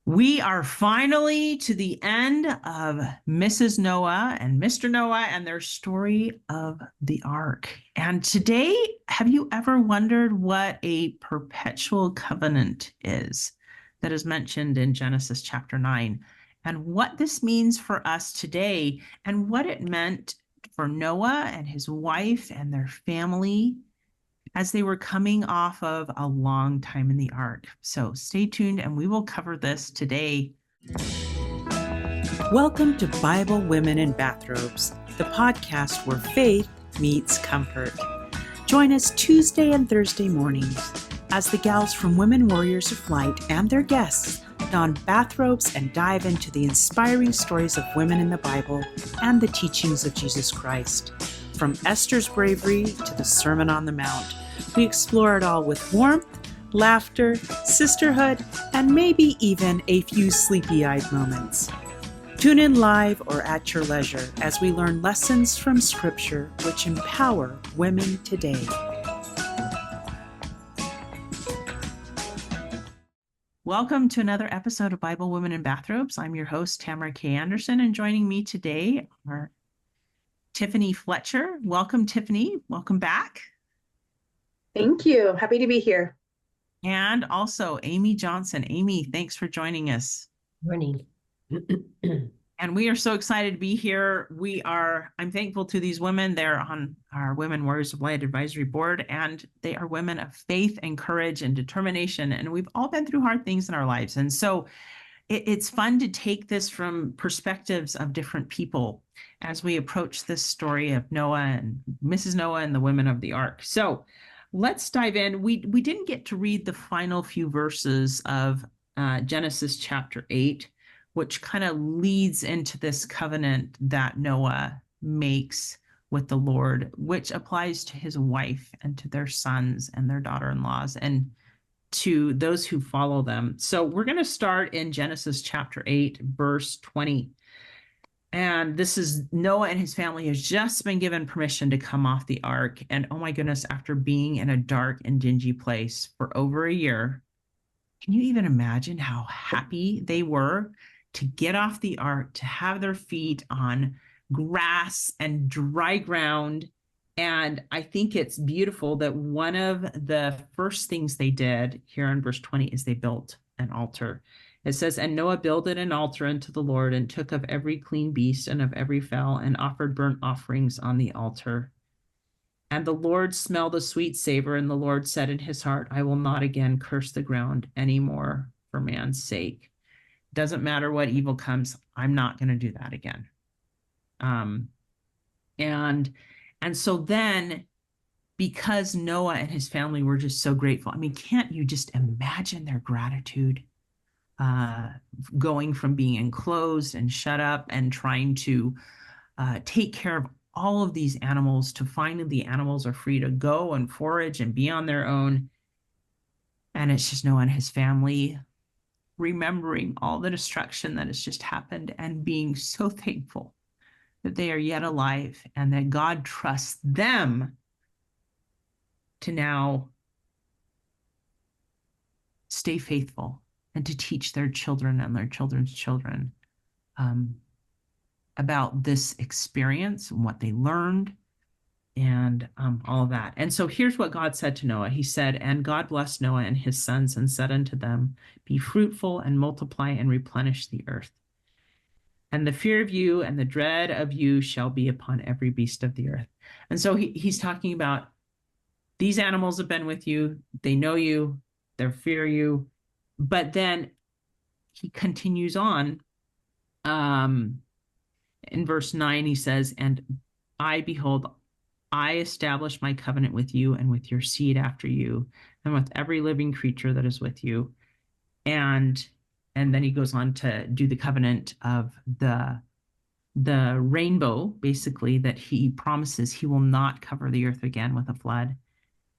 We are finally to the end of Mrs. Noah and Mr. Noah and their story of the ark. And today, have you ever wondered what a perpetual covenant is that is mentioned in Genesis chapter 9? And what this means for us today, and what it meant for Noah and his wife and their family as they were coming off of a long time in the ark. So stay tuned and we will cover this today. Welcome to Bible Women in Bathrobes, the podcast where faith meets comfort. Join us Tuesday and Thursday mornings as the gals from Women Warriors of Light and their guests don bathrobes and dive into the inspiring stories of women in the Bible and the teachings of Jesus Christ. From Esther's bravery to the Sermon on the Mount, we explore it all with warmth, laughter, sisterhood, and maybe even a few sleepy-eyed moments. Tune in live or at your leisure as we learn lessons from Scripture which empower women today. Welcome to another episode of Bible Women in Bathrobes. I'm your host, Tamara Anderson, and joining me today are Tiffany Fletcher. Welcome, Tiffany. Welcome back. Thank you. Happy to be here. And also Amy Johnson. Amy, thanks for joining us. Morning. And we are so excited to be here. I'm thankful to these women. They're on our Women Warriors of Light Advisory Board, and they are women of faith and courage and determination. And we've all been through hard things in our lives. And so it's fun to take this from perspectives of different people as we approach this story of Noah and Mrs. Noah and the women of the ark. So let's dive in. We didn't get to read the final few verses of Genesis chapter 8, which kind of leads into this covenant that Noah makes with the Lord, which applies to his wife and to their sons and their daughter-in-laws and to those who follow them. So we're going to start in Genesis chapter 8, verse 20. And this is Noah and his family has just been given permission to come off the ark. And oh my goodness, after being in a dark and dingy place for over a year, can you even imagine how happy they were to get off the ark, to have their feet on grass and dry ground? And I think it's beautiful that one of the first things they did here in verse 20 is they built an altar. It says, and Noah builded an altar unto the Lord and took of every clean beast and of every fowl and offered burnt offerings on the altar. And the Lord smelled a sweet savor, and the Lord said in his heart, I will not again curse the ground anymore for man's sake. Doesn't matter what evil comes, I'm not going to do that again. And so then, because Noah and his family were just so grateful, I mean, can't you just imagine their gratitude? Going from being enclosed and shut up and trying to take care of all of these animals to finally the animals are free to go and forage and be on their own. And it's just Noah and his family remembering all the destruction that has just happened and being so thankful that they are yet alive and that God trusts them to now stay faithful and to teach their children and their children's children about this experience and what they learned and all of that. And so here's what God said to Noah. He said, and God blessed Noah and his sons and said unto them, be fruitful and multiply and replenish the earth. And the fear of you and the dread of you shall be upon every beast of the earth. And so he's talking about these animals have been with you. They know you. They fear you. But then he continues on. In verse 9, he says, and behold, I establish my covenant with you and with your seed after you and with every living creature that is with you. And then he goes on to do the covenant of the rainbow, basically, that he promises he will not cover the earth again with a flood.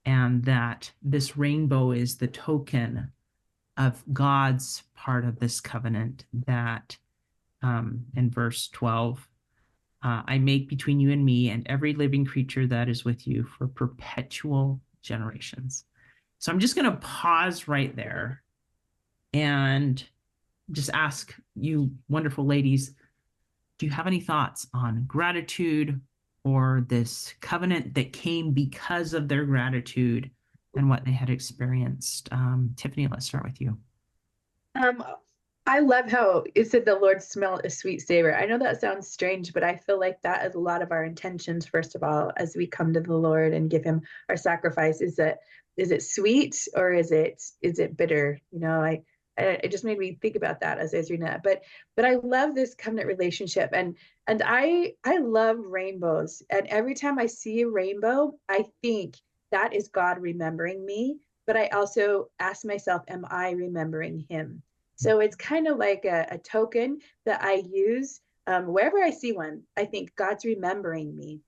And that this rainbow is the token of God's part of this covenant that in verse 12, I make between you and me and every living creature that is with you for perpetual generations. So I'm just going to pause right there and just ask you wonderful ladies, do you have any thoughts on gratitude or this covenant that came because of their gratitude and what they had experienced? Tiffany, let's start with you. Um, I love how it said the Lord smelled a sweet savor. I know that sounds strange, but I feel like that is a lot of our intentions, first of all, as we come to the Lord and give him our sacrifice. Is it sweet or is it bitter? It just made me think about that as I was reading that. But I love this covenant relationship, and I love rainbows. And every time I see a rainbow, I think that is God remembering me. But I also ask myself, am I remembering him? So it's kind of like a token that I use wherever I see one. I think God's remembering me.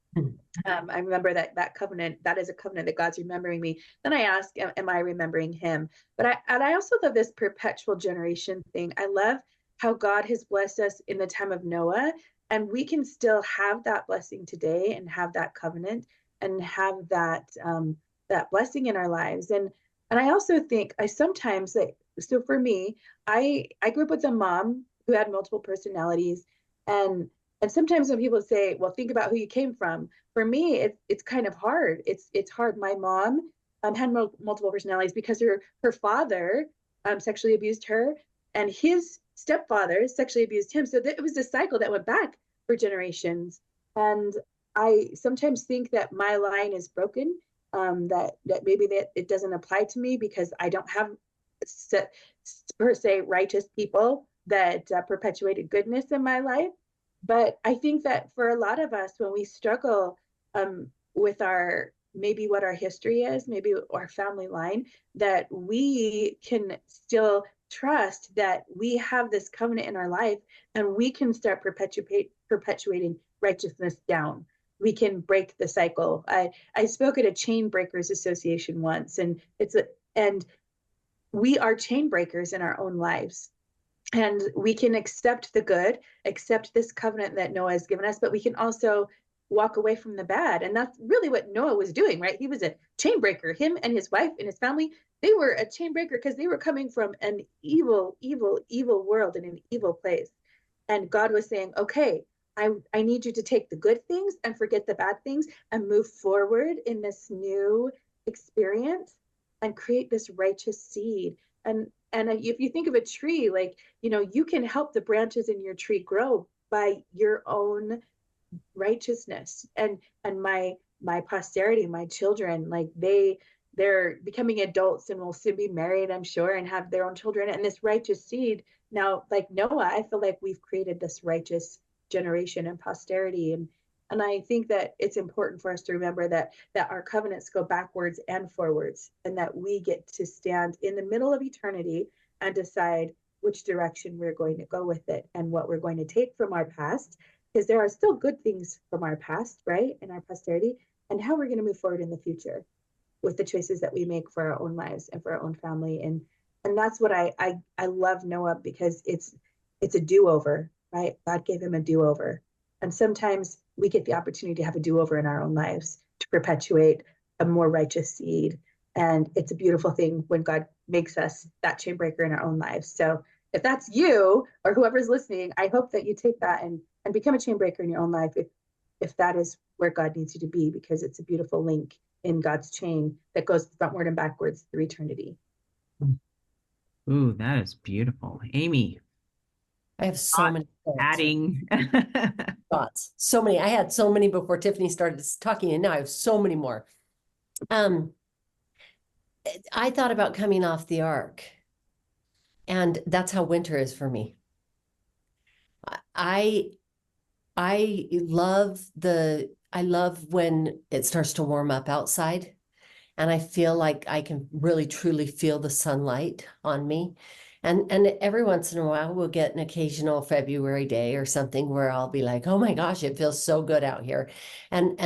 I remember that covenant, that is a covenant that God's remembering me. Then I ask, am I remembering him? And I also love this perpetual generation thing. I love how God has blessed us in the time of Noah, and we can still have that blessing today and have that covenant and have that blessing in our lives. And I also think I sometimes like, so for me, I grew up with a mom who had multiple personalities, and and sometimes when people say, well, think about who you came from, for me, it's kind of hard. It's hard. My mom had multiple personalities because her father sexually abused her, and his stepfather sexually abused him. So it was a cycle that went back for generations. And I sometimes think that my line is broken. That maybe that it doesn't apply to me because I don't have per se righteous people that perpetuated goodness in my life. But I think that for a lot of us, when we struggle with our maybe what our history is, maybe our family line, that we can still trust that we have this covenant in our life and we can start perpetuating righteousness down. We can break the cycle. I spoke at a chain breakers association once, and we are chain breakers in our own lives. And we can accept the good, accept this covenant that Noah has given us, but we can also walk away from the bad. And that's really what Noah was doing, right? He was a chain breaker. Him and his wife and his family, they were a chain breaker because they were coming from an evil, evil, evil world and an evil place. And God was saying, okay, I need you to take the good things and forget the bad things and move forward in this new experience and create this righteous seed. And if you think of a tree, like, you can help the branches in your tree grow by your own righteousness. And my posterity, my children, like they're becoming adults and will soon be married, I'm sure, and have their own children. And this righteous seed, now, like Noah, I feel like we've created this righteous generation and posterity. And I think that it's important for us to remember that our covenants go backwards and forwards, and that we get to stand in the middle of eternity and decide which direction we're going to go with it and what we're going to take from our past, because there are still good things from our past, right, in our posterity, and how we're going to move forward in the future with the choices that we make for our own lives and for our own family. And that's what I love Noah, because it's a do-over, right? God gave him a do-over. And sometimes we get the opportunity to have a do-over in our own lives to perpetuate a more righteous seed. And it's a beautiful thing when God makes us that chain breaker in our own lives. So if that's you or whoever's listening, I hope that you take that and become a chain breaker in your own life if that is where God needs you to be, because it's a beautiful link in God's chain that goes frontward and backwards through eternity. Ooh, that is beautiful. Amy, I have so many adding. thoughts. So many. I had so many before Tiffany started talking, and now I have so many more. I thought about coming off the ark, and that's how winter is for me. I love when it starts to warm up outside, and I feel like I can really truly feel the sunlight on me. And every once in a while we'll get an occasional February day or something where I'll be like, oh my gosh, it feels so good out here. And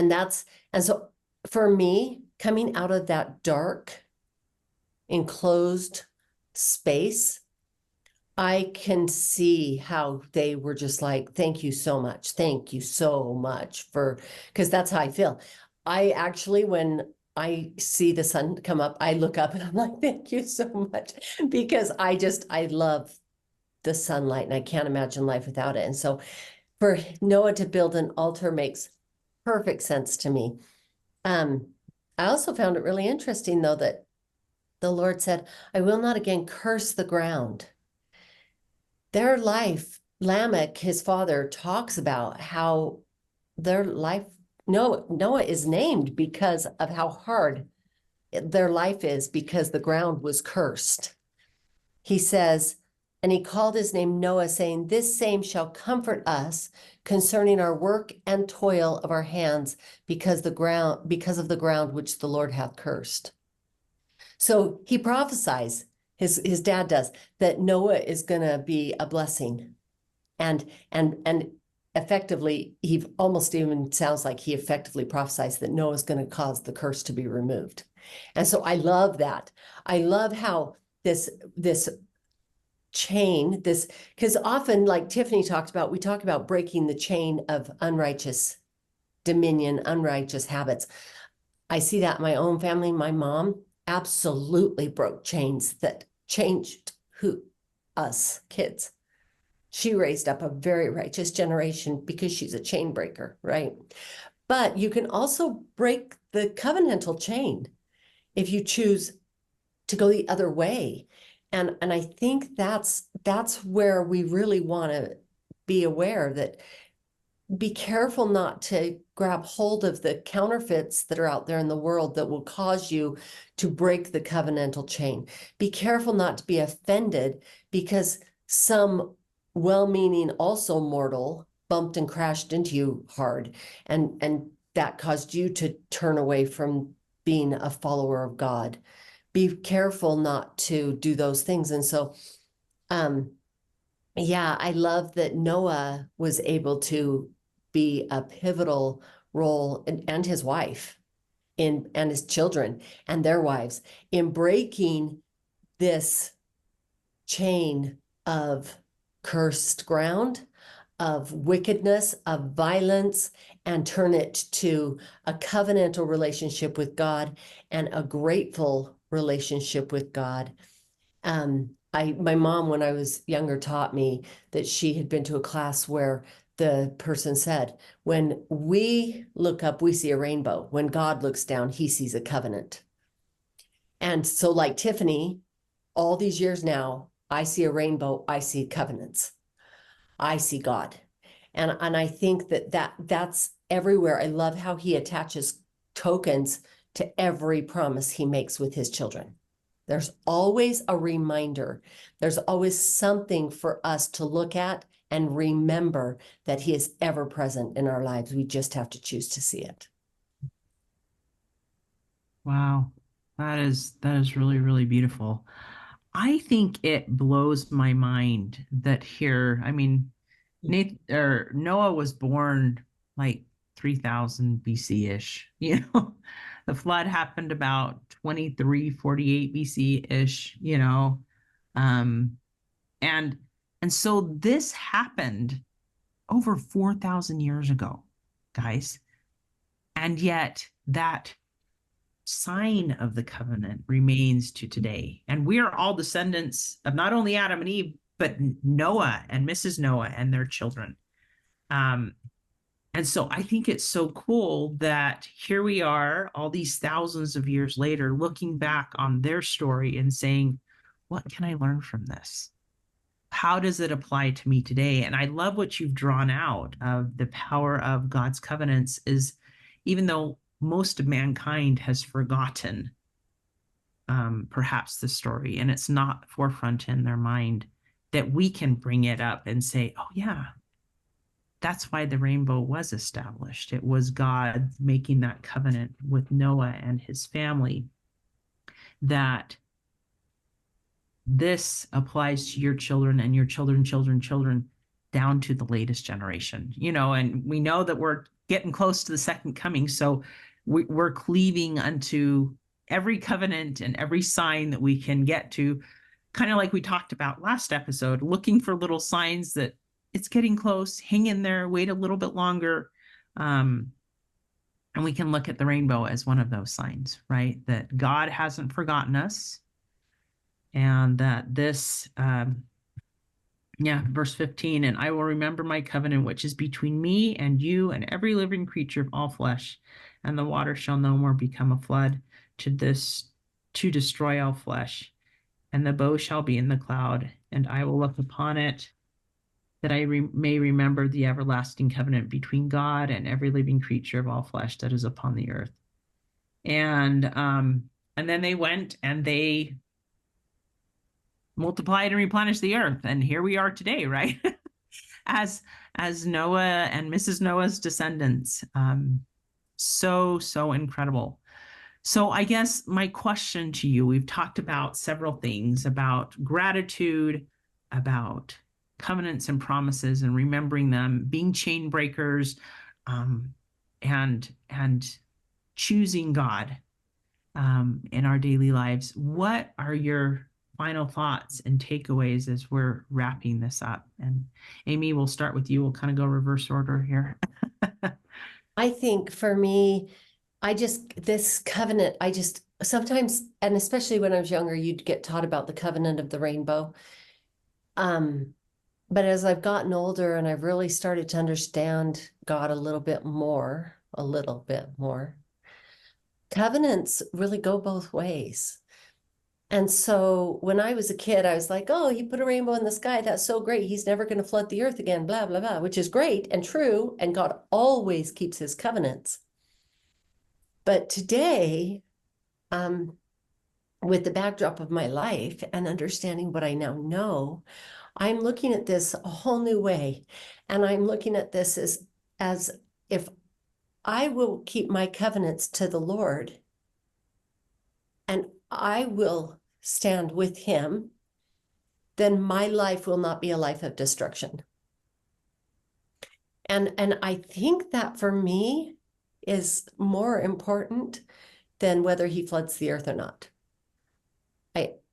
so for me, coming out of that dark, enclosed space, I can see how they were just like, thank you so much. Thank you so much because that's how I feel. I actually, when I see the sun come up, I look up and I'm like, thank you so much, because I love the sunlight, and I can't imagine life without it. And so for Noah to build an altar makes perfect sense to me. I also found it really interesting, though, that the Lord said, I will not again curse the ground. Their life, Lamech, his father, talks about how their life, Noah is named because of how hard their life is, because the ground was cursed. He says, and he called his name Noah, saying, this same shall comfort us concerning our work and toil of our hands, because of the ground which the Lord hath cursed. So he prophesies, his dad does, that Noah is going to be a blessing. And effectively, he almost even sounds like he effectively prophesies that Noah is going to cause the curse to be removed. And so I love that. I love how this chain, because often, like Tiffany talked about, we talk about breaking the chain of unrighteous dominion, unrighteous habits. I see that in my own family. My mom absolutely broke chains that changed us kids. She raised up a very righteous generation because she's a chain breaker, right? But you can also break the covenantal chain if you choose to go the other way. And I think that's where we really want to be aware that, be careful not to grab hold of the counterfeits that are out there in the world that will cause you to break the covenantal chain. Be careful not to be offended because some well-meaning, also mortal, bumped and crashed into you hard, and that caused you to turn away from being a follower of God. Be careful not to do those things. And so, yeah, I love that Noah was able to be a pivotal role, and his wife and his children and their wives in breaking this chain of cursed ground, of wickedness, of violence, and turn it to a covenantal relationship with God and a grateful relationship with God. My mom, when I was younger, taught me that she had been to a class where the person said, when we look up, we see a rainbow. When God looks down, he sees a covenant. And so, like Tiffany, all these years now, I see a rainbow, I see covenants. I see God. And I think that's everywhere. I love how he attaches tokens to every promise he makes with his children. There's always a reminder. There's always something for us to look at and remember that he is ever present in our lives. We just have to choose to see it. Wow. That is really, really beautiful. I think it blows my mind that here, I mean, Noah was born like 3000 BC-ish, you know. The flood happened about 2348 BC-ish, you know. And so this happened over 4,000 years ago, guys. And yet that sign of the covenant remains to today. And we are all descendants of not only Adam and Eve, but Noah and Mrs. Noah and their children. And so I think it's so cool that here we are, all these thousands of years later, looking back on their story and saying, what can I learn from this? How does it apply to me today? And I love what you've drawn out of the power of God's covenants is, even though most of mankind has forgotten perhaps the story, and it's not forefront in their mind, that we can bring it up and say, oh yeah, that's why the rainbow was established. It was God making that covenant with Noah and his family, that this applies to your children and your children, children, down to the latest generation, you know. And we know that we're getting close to the second coming. So we're cleaving unto every covenant and every sign that we can get to, kind of like we talked about last episode, looking for little signs that it's getting close, hang in there, wait a little bit longer. And we can look at the rainbow as one of those signs, right? That God hasn't forgotten us, and that this Yeah, verse 15, and I will remember my covenant, which is between me and you and every living creature of all flesh, and the water shall no more become a flood to destroy all flesh, and the bow shall be in the cloud, and I will look upon it, that I may remember the everlasting covenant between God and every living creature of all flesh that is upon the earth. And then they went and they multiplied and replenished the earth, and here we are today, right? as Noah and Mrs. Noah's descendants. So incredible. So I guess my question to you, we've talked about several things, about gratitude, about covenants and promises and remembering them, being chain breakers, and choosing God in our daily lives. What are your final thoughts and takeaways as we're wrapping this up? And Amy, we'll start with you. We'll kind of go reverse order here. I think for me, this covenant, sometimes, and especially when I was younger, you'd get taught about the covenant of the rainbow. But as I've gotten older and I've really started to understand God a little bit more, covenants really go both ways. And so when I was a kid, I was like, oh, he put a rainbow in the sky. That's so great. He's never going to flood the earth again, blah, blah, blah, which is great and true. And God always keeps his covenants. But today, with the backdrop of my life and understanding what I now know, I'm looking at this a whole new way. And I'm looking at this as if I will keep my covenants to the Lord and I will stand with him, then my life will not be a life of destruction. And I think that for me is more important than whether he floods the earth or not.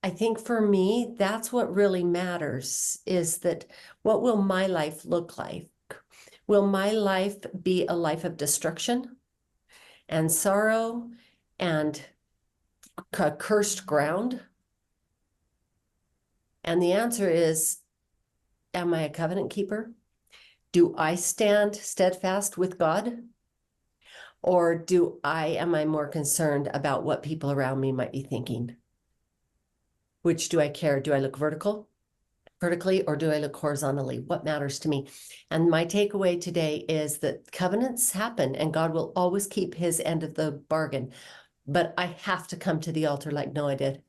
I think for me, that's what really matters, is that what will my life look like? Will my life be a life of destruction and sorrow and cursed ground? And the answer is, am I a covenant keeper? Do I stand steadfast with God? Or am I more concerned about what people around me might be thinking? Which do I care? Do I look vertically, or do I look horizontally? What matters to me? And my takeaway today is that covenants happen and God will always keep his end of the bargain. But I have to come to the altar like Noah did.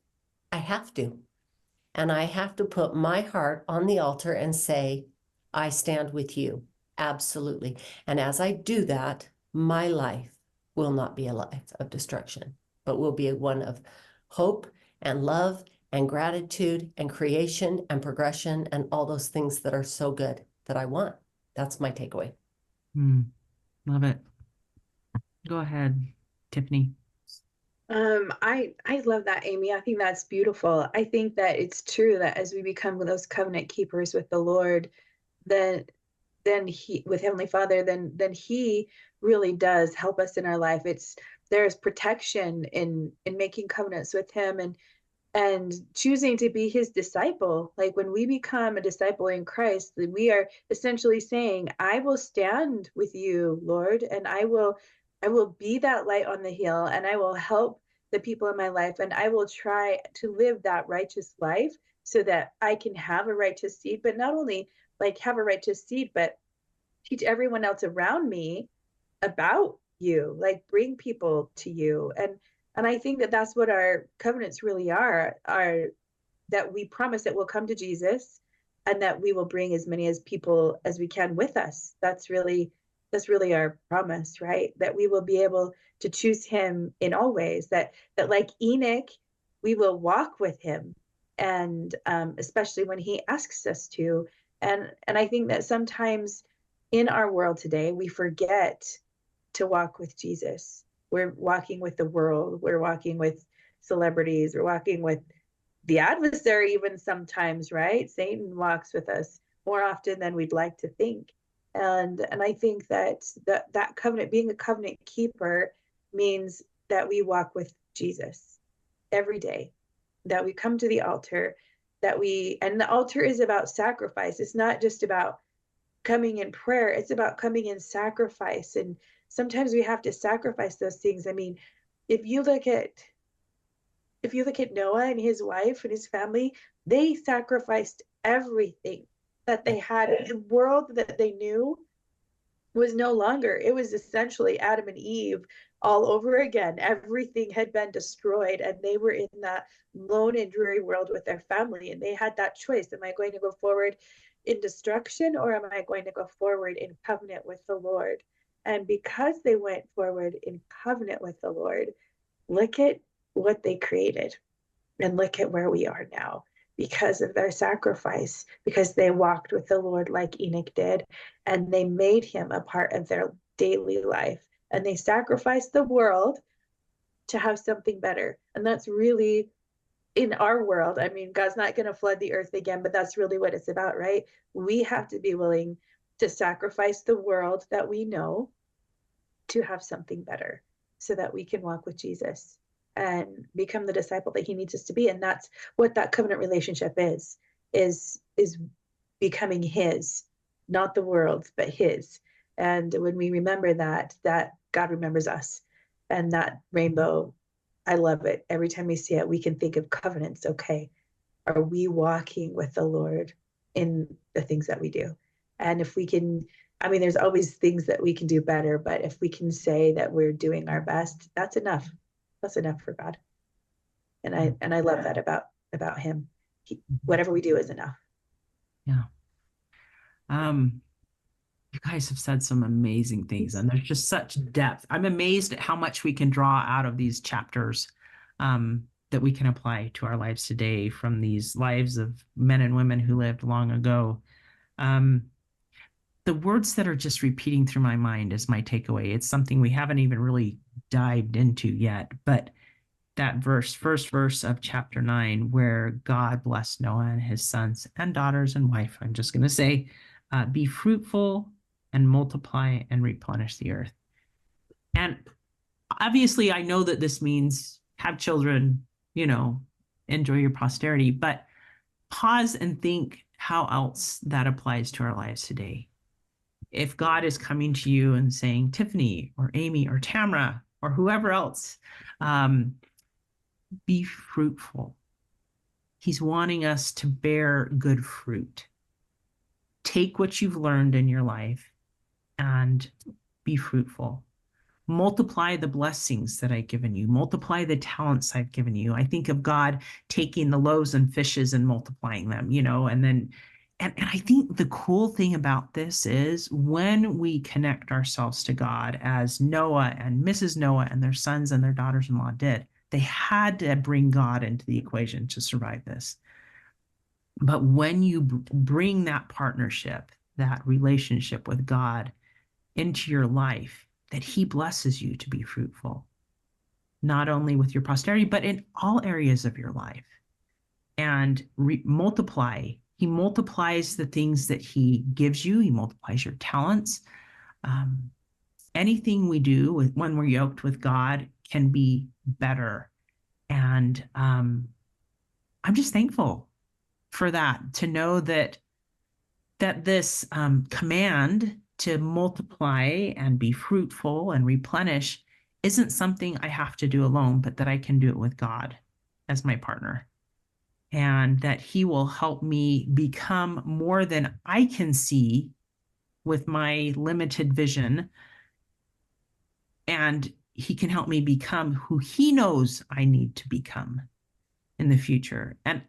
I have to. And I have to put my heart on the altar and say, I stand with you. Absolutely. And as I do that, my life will not be a life of destruction, but will be one of hope and love and gratitude and creation and progression and all those things that are so good that I want. That's my takeaway. Love it. Go ahead, Tiffany. I love that, Amy. I think that's beautiful. I think that it's true that as we become those covenant keepers with the Lord, then he, with Heavenly Father, then he really does help us in our life. There's protection in making covenants with him and choosing to be his disciple. Like when we become a disciple in Christ, we are essentially saying, I will stand with you, Lord, and I will be that light on the hill, and I will help the people in my life, and I will try to live that righteous life so that I can have a righteous seed, but not only like have a righteous seed, but teach everyone else around me about you, like bring people to you. And I think that that's what our covenants really are that we promise that we'll come to Jesus and that we will bring as many as people as we can with us. That's really our promise, right? That we will be able to choose him in all ways, that like Enoch, we will walk with him, and especially when he asks us to. And I think that sometimes in our world today, we forget to walk with Jesus. We're walking with the world. We're walking with celebrities. We're walking with the adversary even sometimes, right? Satan walks with us more often than we'd like to think. And I think that covenant, being a covenant keeper, means that we walk with Jesus every day, that we come to the altar and the altar is about sacrifice. It's not just about coming in prayer, it's about coming in sacrifice. And sometimes we have to sacrifice those things. I mean, if you look at Noah and his wife and his family, they sacrificed everything that they had. The world that they knew was no longer. It was essentially Adam and Eve all over again. Everything had been destroyed, and they were in that lone and dreary world with their family. And they had that choice: am I going to go forward in destruction, or am I going to go forward in covenant with the Lord? And because they went forward in covenant with the Lord, look at what they created, and look at where we are now because of their sacrifice, because they walked with the Lord like Enoch did, and they made him a part of their daily life, and they sacrificed the world to have something better. And that's really in our world. I mean, God's not going to flood the earth again, but that's really what it's about, right? We have to be willing to sacrifice the world that we know to have something better, so that we can walk with Jesus and become the disciple that he needs us to be. And that's what that covenant relationship is becoming his, not the world's, but his. And when we remember that God remembers us. And that rainbow, I love it. Every time we see it, we can think of covenants. Okay, are we walking with the Lord in the things that we do? And if we can, I mean, there's always things that we can do better, but if we can say that we're doing our best, that's enough. That's enough for God. And I love that about him. Whatever we do is enough. Yeah. You guys have said some amazing things, and there's just such depth. I'm amazed at how much we can draw out of these chapters that we can apply to our lives today, from these lives of men and women who lived long ago. The words that are just repeating through my mind is my takeaway. It's something we haven't even really dived into yet, but that first verse of chapter 9, where God blessed Noah and his sons and daughters and wife, I'm just going to say, be fruitful and multiply and replenish the earth. And obviously, I know that this means have children, enjoy your posterity, but pause and think how else that applies to our lives today. If God is coming to you and saying, Tiffany or Amy or Tamara or whoever else, be fruitful. He's wanting us to bear good fruit. Take what you've learned in your life and be fruitful. Multiply the blessings that I've given you. Multiply the talents I've given you. I think of God taking the loaves and fishes and multiplying them, and I think the cool thing about this is when we connect ourselves to God, as Noah and Mrs. Noah and their sons and their daughters-in-law did, they had to bring God into the equation to survive this. But when you bring that partnership, that relationship with God into your life, that he blesses you to be fruitful, not only with your posterity, but in all areas of your life. And multiply. He multiplies the things that he gives you. He multiplies your talents. Anything we do when we're yoked with God can be better. And I'm just thankful for that, to know that this command to multiply and be fruitful and replenish isn't something I have to do alone, but that I can do it with God as my partner. And that he will help me become more than I can see with my limited vision. And he can help me become who he knows I need to become in the future. And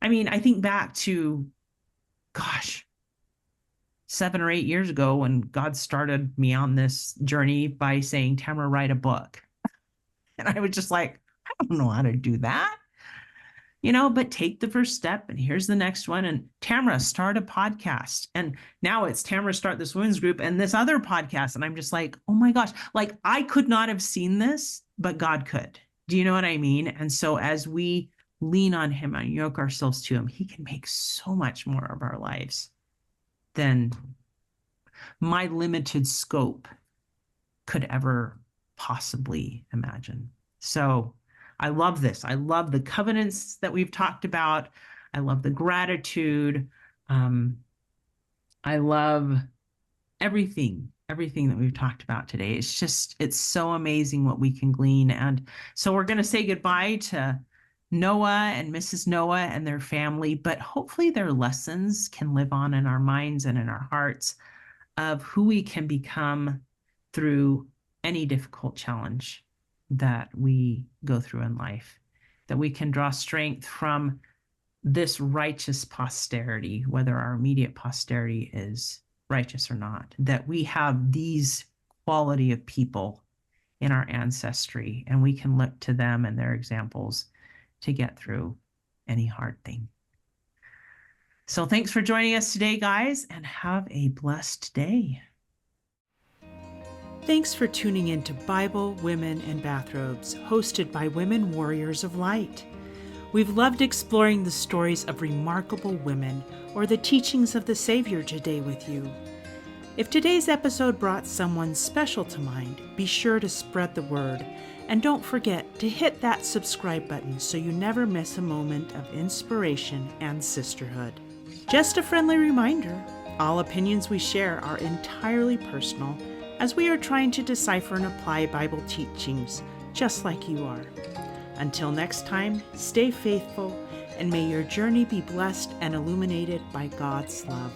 I mean, I think back to, 7 or 8 years ago when God started me on this journey by saying, Tamara, write a book. And I was just like, I don't know how to do that. But take the first step, and here's the next one. And Tamara, start a podcast. And now it's Tamara, start this women's group and this other podcast. And I'm just like, oh my gosh, like I could not have seen this, but God could. Do you know what I mean? And so as we lean on him and yoke ourselves to him, he can make so much more of our lives than my limited scope could ever possibly imagine. So I love this. I love the covenants that we've talked about. I love the gratitude. I love everything that we've talked about today. It's so amazing what we can glean. And so we're going to say goodbye to Noah and Mrs. Noah and their family, but hopefully their lessons can live on in our minds and in our hearts of who we can become through any difficult challenge that we go through in life, that we can draw strength from this righteous posterity, whether our immediate posterity is righteous or not, that we have these quality of people in our ancestry, and we can look to them and their examples to get through any hard thing. So thanks for joining us today, guys, and have a blessed day. Thanks for tuning in to Bible, Women, and Bathrobes, hosted by Women Warriors of Light. We've loved exploring the stories of remarkable women or the teachings of the Savior today with you. If today's episode brought someone special to mind, be sure to spread the word, and don't forget to hit that subscribe button so you never miss a moment of inspiration and sisterhood. Just a friendly reminder, all opinions we share are entirely personal, as we are trying to decipher and apply Bible teachings just like you are. Until next time, stay faithful, and may your journey be blessed and illuminated by God's love.